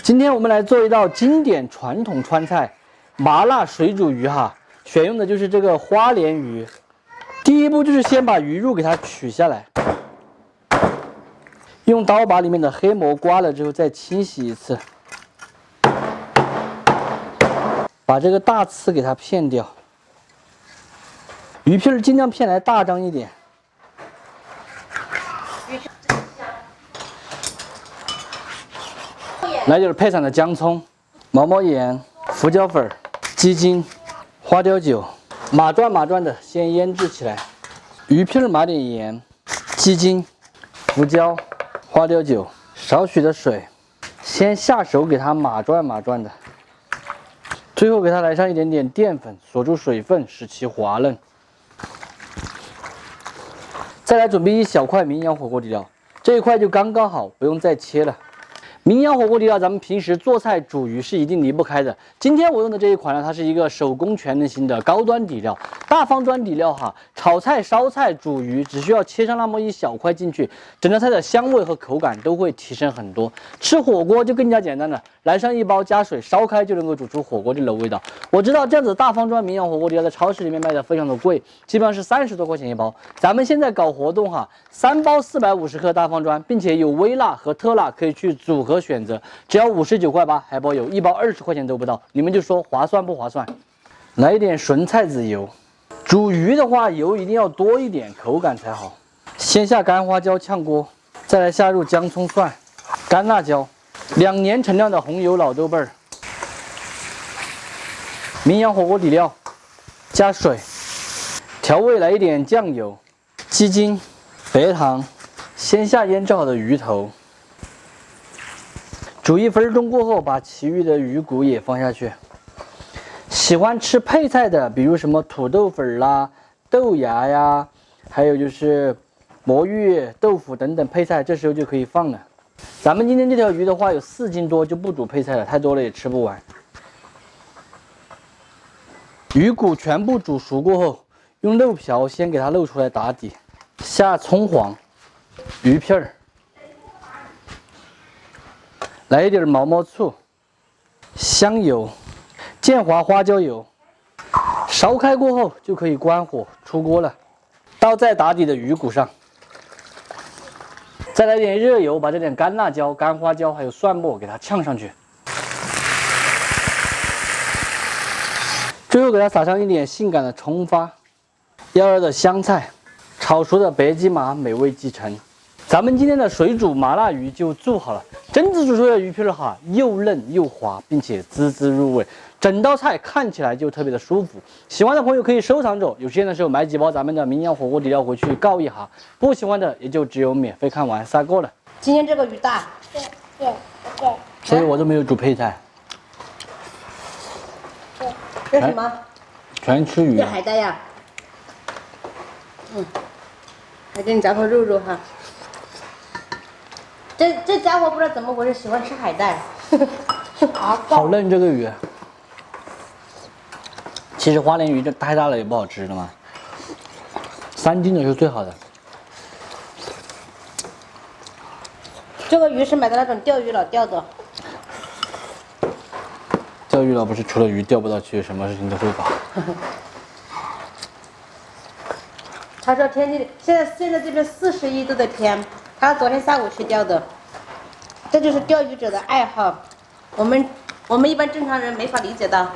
今天我们来做一道经典传统川菜麻辣水煮鱼哈，选用的就是这个花鲢鱼。第一步就是先把鱼肉给它取下来，用刀把里面的黑膜刮了之后再清洗一次，把这个大刺给它片掉。鱼片尽量片来大张一点。来点配上的姜葱、毛毛盐、胡椒粉、鸡精、花雕酒，码状的先腌制起来。鱼片码点盐、鸡精、胡椒、花雕酒，少许的水，先下手给它码状的。最后给它来上一点点淀粉，锁住水分，使其滑嫩。再来准备一小块名扬火锅底料，这一块就刚刚好，不用再切了。名扬火锅底料，咱们平时做菜煮鱼是一定离不开的。今天我用的这一款呢，它是一个手工全能型的高端底料，大方砖底料哈。炒菜、烧菜、煮鱼，只需要切上那么一小块进去，整道菜的香味和口感都会提升很多。吃火锅就更加简单了，来上一包加水烧开就能够煮出火锅底的味道。我知道这样子大方砖名扬火锅底料在超市里面卖的非常的贵，基本上是30多块钱一包。咱们现在搞活动哈，3包450克大方砖，并且有微辣和特辣可以去组合选择，只要59块8，还包邮，1包20块钱都不到，你们就说划算不划算？来一点纯菜籽油，煮鱼的话油一定要多一点，口感才好。先下干花椒炝锅，再来下入姜葱蒜、干辣椒，2年陈酿的红油老豆瓣儿，名扬火锅底料，加水，调味来一点酱油、鸡精、白糖，先下腌制好的鱼头。煮1分钟过后，把其余的鱼骨也放下去。喜欢吃配菜的，比如什么土豆粉啦、豆芽呀，还有就是魔芋、豆腐等等配菜，这时候就可以放了。咱们今天这条鱼的话有4斤多，就不煮配菜了，太多了也吃不完。鱼骨全部煮熟过后，用漏瓢先给它漏出来打底，下葱黄、鱼片儿。来一点毛毛醋、香油、建华花椒油，烧开过后就可以关火出锅了。倒在打底的鱼骨上，再来点热油，把这点干辣椒、干花椒还有蒜末给它呛上去。最后给它撒上一点性感的葱花，要热的香菜，炒熟的白芝麻美味继承。咱们今天的水煮麻辣鱼就做好了，榛子煮出来的鱼片哈，又嫩又滑，并且滋滋入味，整道菜看起来就特别的舒服。喜欢的朋友可以收藏着，有时间的时候买几包咱们的名扬火锅底料回去告一下，不喜欢的也就只有免费看完撒够了。今天这个鱼大，对，所以我都没有煮配菜。这是什么？全吃鱼。这海带呀。还给你炸块肉肉哈。这家伙不知道怎么回事，喜欢吃海带。好嫩这个鱼。其实花鲢鱼这太大了也不好吃的嘛，3斤的是最好的。这个鱼是买的那种钓鱼佬钓的。钓鱼佬不是除了鱼钓不到去，什么事情都会搞。他说天气现在这边41度的天，他昨天下午去钓的，这就是钓鱼者的爱好，我们一般正常人没法理解到。